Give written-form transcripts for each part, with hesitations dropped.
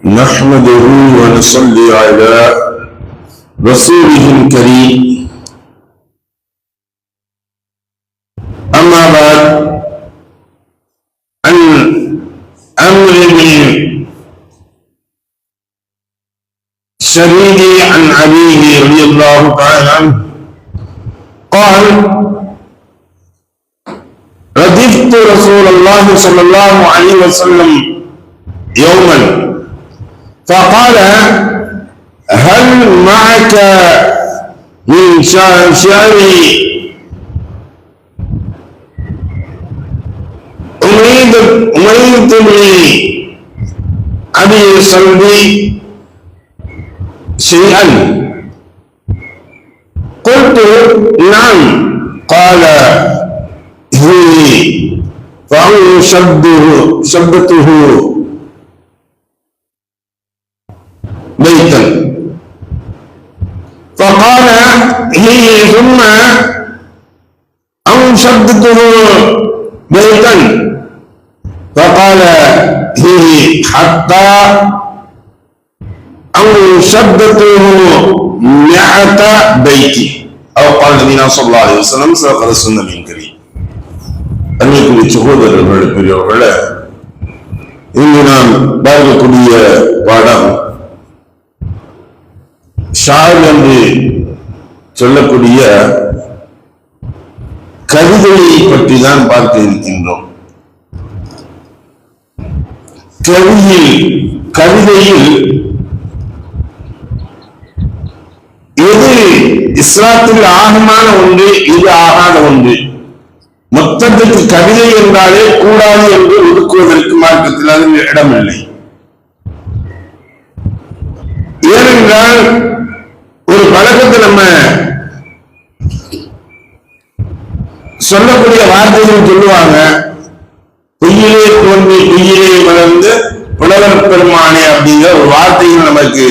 نحمده ونصلي على رسوله الكريم أما بعد عن أمر بن شريد عن أبيه رضي الله تعالى عنه قال ردفت رسول الله صلى الله عليه وسلم يوما فقال هل معك من شعر أميت بن أبي صلبي شيئا قلت نعم قال هي فأنشدته بيتا فقال هي ثم أنشدته بيتا فقال هي حتى أنشدته 100 بيت أو قال النبي صلى الله عليه وسلم صدق رسول النبي الكريم. அன்னைக்குரிய சகோதரர்கள் பெரியவர்களே, இன்று நாம் பார்க்கக்கூடிய பாடம் ஷார் என்று சொல்லக்கூடிய கவிதையை பற்றி தான் பார்க்க இருக்கின்றோம். கவிதையில் எது இஸ்லாத்தில் ஆகமான ஒன்று, இது ஆகாத ஒன்று. மொத்தத்துக்கு கவிதை என்றாலே கூடாது என்று ஒதுக்குவதற்கு மார்க்கத்தில் அதில் இடமில்லை. ஏனென்றால் ஒரு பழக்கத்தை நம்ம சொல்லக்கூடிய வார்த்தைகள் சொல்லுவாங்க, பொய்யிலே தோன்றி பொய்யிலே வளர்ந்து புலவர் பெருமானே அப்படிங்கிற ஒரு வார்த்தைகள் நமக்கு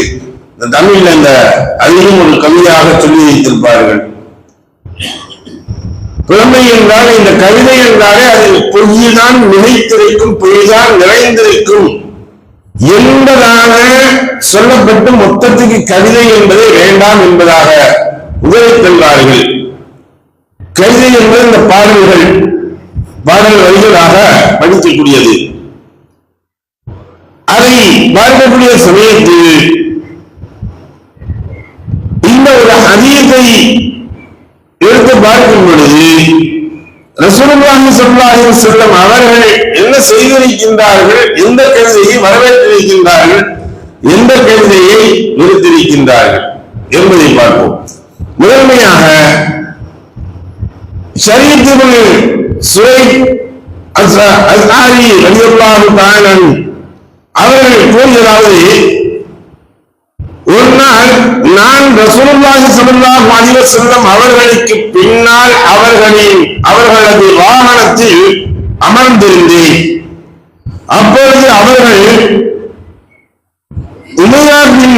இந்த தமிழ்ல இந்த அதிலும் ஒரு கவிதையாக சொல்லி வைத்திருப்பார்கள். புலமை என்றால் இந்த கவிதை என்றாலே அதில் பொய்தான் நினைத்திருக்கும், பொய்தான் நிறைந்திருக்கும் என்பதாக சொல்லப்பட்டு மொத்தத்துக்கு கவிதை என்பதை வேண்டாம் என்பதாக உபயோகிக்கின்றார்கள். கவிதை என்பது இந்த பாடல் வரிகளாக படிக்கக்கூடியது. அதை பார்க்கக்கூடிய சமயத்தில் இந்த ஒரு ஹதீஸை எடுத்து பார்க்கும் பொழுது ரசூலுல்லாஹி ஸல்லல்லாஹு அலைஹி வஸல்லம் அவர்கள் என்ன செய்திருக்கின்றார்கள், எந்த கவிதையை வரவேற்றிருக்கின்றார்கள், எந்த கவிதையை நிறுத்திருக்கின்றார்கள் என்பதை பார்ப்போம். முதன்மையாக ஷரீத் இப்னு சுவைத் அஸ்ஆரி ரலியல்லாஹு தஆலா அவர்கள் கூறியதாவது, ஒரு நாள் நான் ரசூலுல்லாஹி ஸல்லல்லாஹு அலைஹி வஸல்லம் அவர்களுக்கு பின்னால் அவர்களது வாகனத்தில் அமர்ந்திருந்தேன். அப்பொழுது அவர்கள் உமையா பின்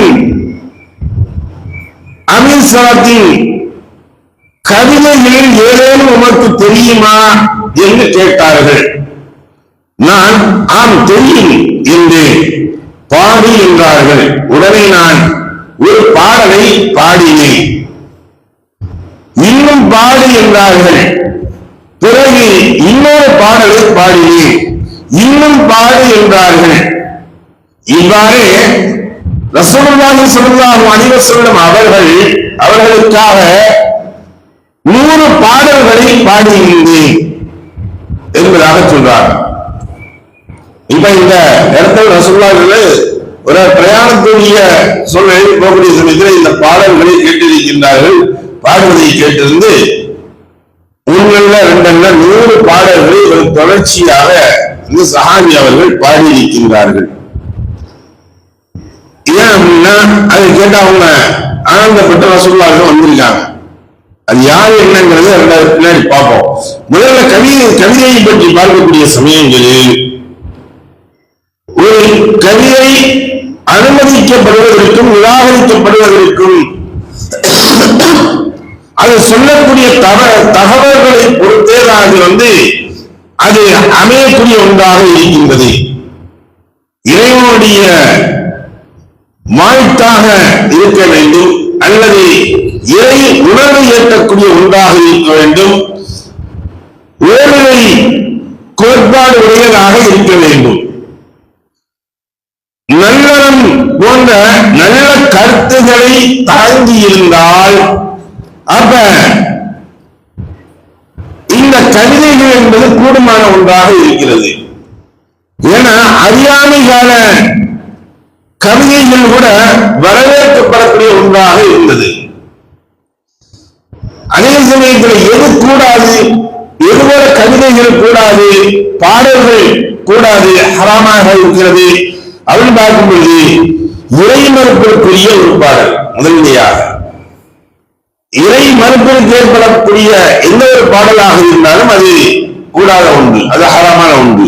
அபீ ஸலத்தின் கவிதைகளில் ஏதேனும் உமக்கு தெரியுமா என்று கேட்டார்கள். நான் ஆம் தெரியும் என்று பாடி என்றார்கள். உடனே நான் ஒரு பாடலை பாடினேன். இன்னும் பாடு என்றார்கள். பிறகு இன்னொரு பாடலை பாடினேன். இன்னும் பாடு என்றார்கள். இவ்வாறு ரசூலுல்லாஹி ஸல்லல்லாஹு அலைஹி வஸல்லம் அவர்களுக்காக 100 பாடல்களை பாடியிருந்தேன் என்பதாக சொல்றார். இப்ப இந்த இடத்துல ரசூலுல்லாஹி ஒரு பிரயாணத்துடைய சூழ்நிலை போகக்கூடிய சமயத்தில் இந்த பாடல்களை கேட்டிருக்கின்றார்கள். பாடுவதை கேட்டிருந்து ஒன்றல்ல ரெண்டல்ல 100 பாடல்களை ஒரு தொடர்ச்சியாக இந்த சஹாபி அவர்கள் பாடியிருக்கின்றார்கள். ஏன் அப்படின்னா அதை கேட்டு அவங்க ஆனந்தப்பட்ட ரசூலுல்லாஹி வந்திருக்காங்க. அது யாரு என்னங்கிறது பின்னாடி பார்ப்போம். முதல்ல கவிதையை பற்றி பார்க்கக்கூடிய சமயங்களில் ஒரு கவிதை அனுமதிக்கப்படுவதற்கும் நிராகரிக்கப்படுவதற்கும் அது சொல்லக்கூடிய தகவல்களை பொறுத்தே அது அமையக்கூடிய ஒன்றாக இருக்கின்றது. இறைவனுடைய மாய்த்தாக இருக்க வேண்டும் அல்லது இறை உணர்வை ஏற்கக்கூடிய ஒன்றாக இருக்க வேண்டும், ஓரிரை கோட்பாடு உடையதாக இருக்க வேண்டும். நல்லறம் போன்ற நல்ல கருத்துக்களை தாங்கி இருந்தால் அப்ப இந்த கவிதைகள் என்பது கூடுமான ஒன்றாக இருக்கிறது. ஏன்னா அறியாமை கால கவிதைகள் கூட வரவேற்கப்படக்கூடிய ஒன்றாக இருந்தது. அதே சமயத்தில் எது கூடாது, எதுபோல கவிதைகள் கூடாது, பாடல்கள் கூடாது, ஹராமாக இருக்கிறது அப்படின்னு பார்க்கும் பொழுது இறை மறுப்பிற்குரிய ஒரு பாடல் முதன்மையாக. இறை மறுப்பிற்கு ஏற்படக்கூடிய எந்த ஒரு பாடலாக இருந்தாலும் அது கூடாத ஒன்று, அது ஹராமான ஒன்று.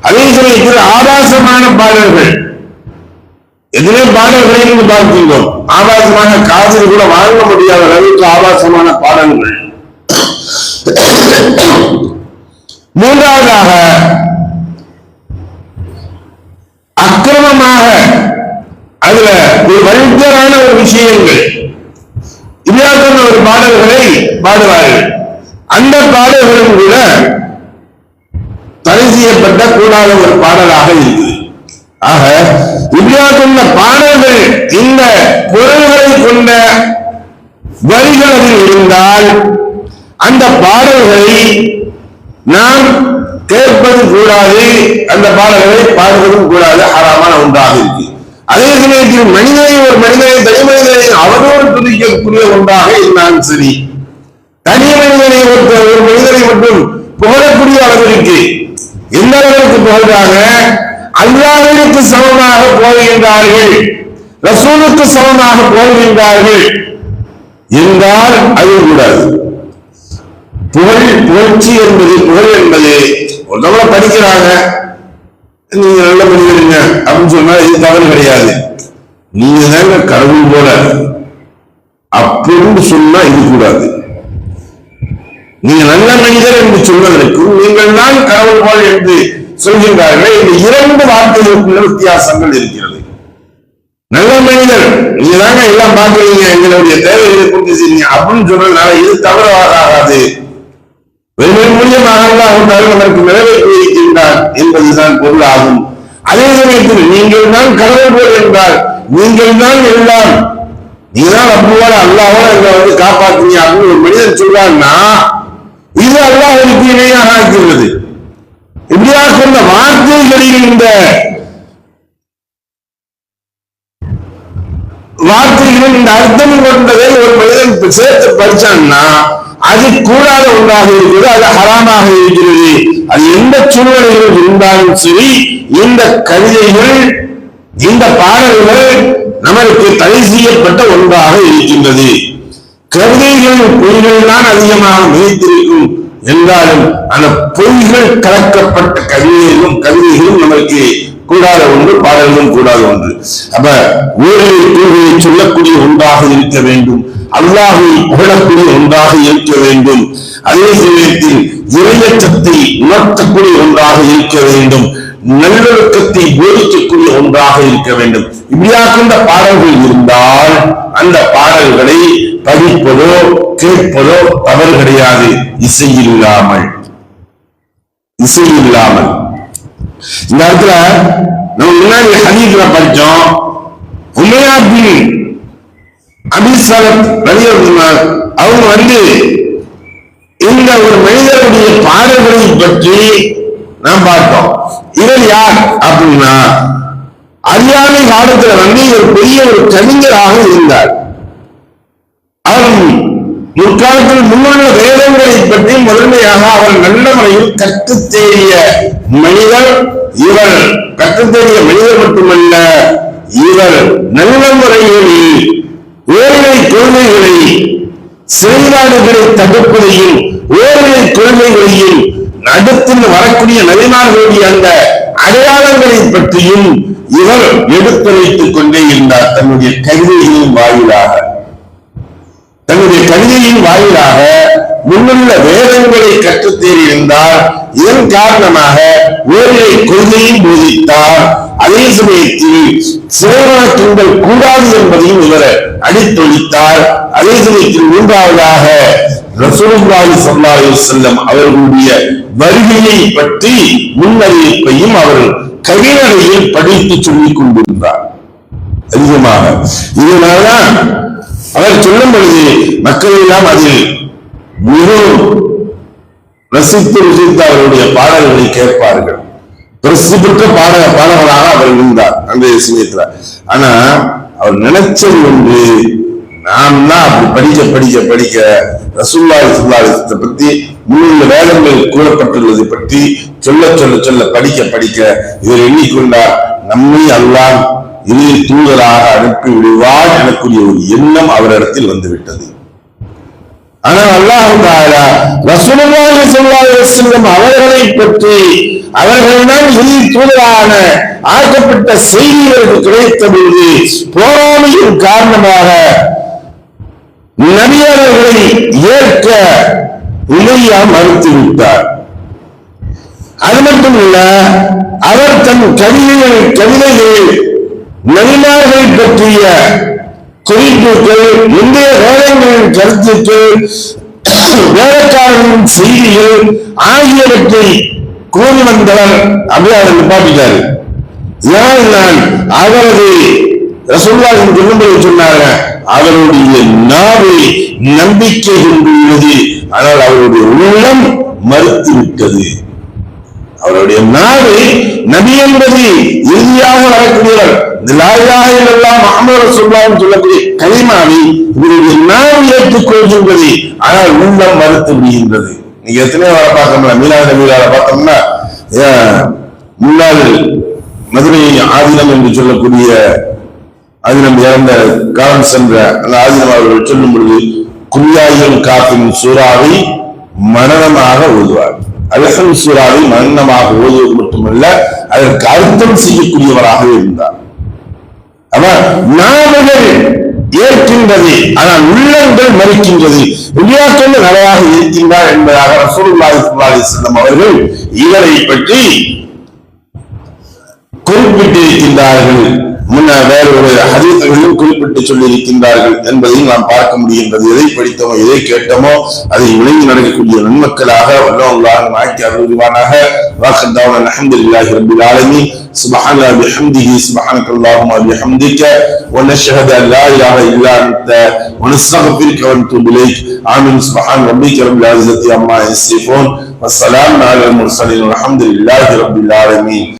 அதே சமயத்தில் ஆபாசமான பாடல்கள், எதிரே பாடல்களை பார்க்கின்றோம், ஆபாசமான காதில் கூட வாங்க முடியாத அளவுக்கு ஆபாசமான பாடல்கள். மூன்றாவதாக அக்கிரமமாக அதுல ஒரு வல்கரான ஒரு விஷயங்கள் இல்லாத ஒரு பாடல்களை பாடுவார்கள். அந்த பாடல்களும் கூட தடை செய்யப்பட்ட கூடாத ஒரு பாடலாக இருக்குது. ஆக இப்படியான பாடல்கள் இந்த பொருள்களை கொண்ட வரிகள் இருந்தால் அந்த பாடல்களை நாம் கேட்பது கூடாது, அந்த பாடல்களை பாடுவதும் கூடாது, ஹராமான ஒன்றாக இருக்கு. அதே சமயத்தில் மனிதனை ஒரு மனிதனை தனி மனிதனை அவரோடு துதிக்கக்கூடிய ஒன்றாக இருந்தாலும் சரி, தனி மனிதனை ஒரு மனிதனை மட்டும் புகழக்கூடிய அளவிற்கு எந்த அளவிற்கு புகழ்றாங்க, அல்லாஹ்வுக்கு சமமாக போகின்றார்கள், ரசூலுக்கு சமமாக போகின்றார்கள் என்றால் அது கூடாது. புகழ்ச்சி என்பது, புகழ் என்பது ஒருத்தவங்க படிக்கிறாங்க, நீங்க நல்ல மனிதருங்க அப்படின்னு சொன்னா இது தவறு கிடையாது. நீங்க தாங்க கடவுள் போல அப்படின்னு சொன்னா இது கூடாது. நீங்க நல்ல மனிதர் என்று சொல்வதற்கும் நீங்கள் தான் கடவுள் போல் என்று சொல்கின்றார்கள். இந்த இரண்டு வார்த்தைகளுக்குள்ள வித்தியாசங்கள் இருக்கிறது. நல்ல மனிதர் நீங்க தாங்க எல்லாம் பார்க்கிறீங்க, எங்களுடைய தேவைகளை பூர்த்தி செய்யுங்க அப்படின்னு சொல்றதுனால இது தவறாக ஆகாது. வெறும் மூலியமாக நமக்கு நிறைவேற்றி இருக்கின்றார் என்பதுதான் பொருள் ஆகும். அதே சமயத்தில் நீங்கள் தான் கடவுள் போல் என்றால் நீங்கள் தான் எல்லாம், நீங்க தான் அப்புவால அல்லாஹ்வோட எங்களை வந்து காப்பாற்றுங்க அப்படின்னு ஒரு மனிதன் சொல்றான்னா இது அல்லாஹ்வுக்கு இணையாக இருக்கிறது. இப்படியாக சொன்ன வார்த்தைகளில் இந்த வார்த்தைகளில் இந்த அர்த்தம் கொண்டதை ஒரு மனிதன் சேர்த்து படிச்சான்னா அது கூடாத ஒன்றாக இருக்கிறது, அது ஹராமாக இருக்கிறது. அது எந்த சூழ்நிலைகள் இருந்தாலும் சரி, இந்த கவிதைகள் இந்த பாடல்கள் நமக்கு தடை செய்யப்பட்ட ஒன்றாக இருக்கின்றது. கவிதைகள் பொய்கள் தான் அதிகமாக மிகைத்திருக்கும் என்றாலும் அந்த பொய்கள் கலக்கப்பட்ட கவிதைகளும் நமக்கு கூடாத ஒன்று, பாடல்களும் கூடாத ஒன்று. அப்ப ஊழலை தூய்மையை சொல்லக்கூடிய ஒன்றாக இருக்க வேண்டும், அல்லாஹை புகழக்கூடிய ஒன்றாக இருக்க வேண்டும். அதே சமயத்தில் இறையச்சத்தை உணர்த்தக்கூடிய ஒன்றாக இருக்க வேண்டும், நல்லொழுக்கத்தை போதிக்கக்கூடிய ஒன்றாக இருக்க வேண்டும். இப்படியாக்கின்ற பாடல்கள் இருந்தால் அந்த பாடல்களை படிப்பதோ கேட்பதோ தவறு கிடையாது, இசையில்லாமல். இந்த இடத்துல நம்ம முன்னாடி ஹதீஸ்ல படிச்சோம், உமையா பின் அபி ஸலத் ரலியல்லாஹு அவங்க வந்து இந்த ஒரு மனிதனுடைய பாடல்களை பற்றி நாம் பார்த்தோம். இவர் யார் அப்படின்னா அறியாமை காலத்துல வந்து ஒரு பெரிய ஒரு கவிஞராக இருந்தார். அவர் முற்காலத்தில் முன்னுள்ள வேதங்களை பற்றி முதன்மையாக அவர் நல்ல முறையில் கற்றுத்தேறிய மனிதர். இவர் கற்றுத்தேறிய மனிதர் மட்டுமல்ல, இவர் நல்ல முறையில் ஓரிரை கொள்கைகளை, செயல்பாடுகளை தடுப்பதையும் ஓரிரை கொள்கைகளையும் அடுத்து வரக்கூடிய நபிமார்களுடைய அந்த அடையாளங்களை பற்றியும் இவர் எடுத்துரைத்துக் கொண்டே இருந்தார். தன்னுடைய கவிதையின் வாயிலாக முன்னுள்ள வேதங்களை கற்றுத்தேறி இருந்தார். இதன் காரணமாக ஓரிரை கொள்கையும் போதித்தார். அதே சமயத்தில் சிறைவணக்கங்கள் கூடாது என்பதையும் இவர் அடித்தொழித்தார். அதே சமயத்தில் மூன்றாவதாக ரசூலுல்லாஹி ஸல்லல்லாஹு அலைஹி வஸல்லம் அவர்களுடைய வருகையை பற்றி முன்னறிவிப்பையும் அவர் கவிநடையில் படித்து சொல்லிக் கொண்டிருந்தார் அதிகமாக. இதனால்தான் அவர் சொல்லும் பொழுது மக்கள் எல்லாம் அதில் மிகவும் ரசித்து அவருடைய பாடல்களை கேட்பார்கள். பிரசித்தி பெற்ற பாடகராக அவர் இருந்தார் அந்த சமயத்துல. ஆனா அவர் நினைச்சது ஒன்று, நாம் தான் அப்படி படிக்க ரசூலுல்லாஹி ஸல்லல்லாஹு அலைஹி வஸல்லம் பற்றி முன்னுள்ள வேதங்கள் கூறப்பட்டுள்ளதை பற்றி சொல்ல படிக்க இவர் எண்ணிக்கொண்டார், நம்மை அல்லாஹ் இறுதி தூதராக அனுப்பி விடுவார் எனக்குரிய ஒரு எண்ணம் அவரிடத்தில் வந்துவிட்டது. ஆனால் அல்லாஹ் தஆலா ரசூலுல்லாஹி ஸல்லல்லாஹு அலைஹி வஸல்லம் அவர்களை பற்றி அவர்கள்தான் இறுதி தூதரான ஆக்கப்பட்ட செய்திகளுக்கு கிடைத்த பொழுது போராமையின் காரணமாக நபியவர்களை ஏற்க இலையா மறுத்துவிட்டார். அது மட்டுமல்ல, அவர் தன் கவிதைகளில் நபிமார்களை பற்றிய குறிப்புகள், இந்திய வேதங்களின் கருத்துக்கள், வேலைக்காரர்களின் செய்திகள் ஆகியவற்றை கூறி வந்தவர் அப்படியே அவர் நிப்பாட்டிட்டார். நான் அவரது ரசூலுல்லாஹி சொல்லும்போது சொன்னாங்க, அவருடைய நாவை நம்பிக்கை கொண்டுள்ளது, ஆனால் அவருடைய உள்ளம் மறுத்துவிட்டது. அவருடைய நாவு நபி என்பது இறுதியாக வரக்கூடியவர், லா இலாஹ இல்லல்லாஹ் முஹம்மது ரசூலுல்லாஹ் சொல்லக்கூடிய கலிமாவை இவருடைய நாவு ஏற்றுக்கொள்கின்றது, ஆனால் உள்ளம் மறுத்து விடுகின்றது. நீங்க எத்தனையோ வர பார்க்கணும், மீனாத மீனால பார்த்தோம்னா முன்னாள் மதுரை ஆதீனம் என்று சொல்லக்கூடிய ஆதீனம் இறந்த காலம் சென்ற அந்த ஆதீனம் அவர்கள் சொல்லும் பொழுது குல்யாயுல் காஃபின் சூறாவை மனனமாக ஓதுவார். அல்ஹம் சூறாவை மனனமாக ஓதுவது மட்டுமல்ல, அதற்கு அர்த்தம் செய்யக்கூடியவராகவே இருந்தார். அவர் நாவுகள் ஏற்கின்றது, ஆனால் உள்ளங்கள் மறுக்கின்றது. வெளியாட்கள் நடையாக இருக்கின்றார் என்பதாக ரசூலுல்லாஹி ஸல்லல்லாஹு அலைஹி வஸல்லம் அவர்கள் இவரை பற்றி குறிப்பிட்டிருக்கின்றார்கள். முன்ன வேறொரு ஹதீஸ்களிலும் குறிப்பிட்டு சொல்லி இருக்கின்றார்கள் என்பதையும் நாம் பார்க்க முடிகின்றது. எதை படித்தோமோ எதை கேட்டோமோ அதை விளங்கி நடக்கக்கூடிய நன்மக்களாக வல்லல்லாஹு ஆக்கி அருள்வானாக. வாஹ்தாவனா அல்ஹம்துலில்லாஹி ரப்பில் ஆலமீன். சுப்ஹானல்லாஹி வபிஹம்திஹி சுப்ஹானக்கல்லாஹும்ம வபிஹம்திக வ நஷ்ஹது அன் லா இலாஹ இல்லா அன்த வ நஸ்தக்ஃபிருக வ நத்தூபு இலைக். ஆமீன். சுப்ஹான ரப்பிக ரப்பில் இஸ்ஸத்தி அம்மா யசிஃபூன் வ ஸலாமுன் அலல் முர்ஸலீன் வல்ஹம்துலில்லாஹி ரப்பில் ஆலமீன்.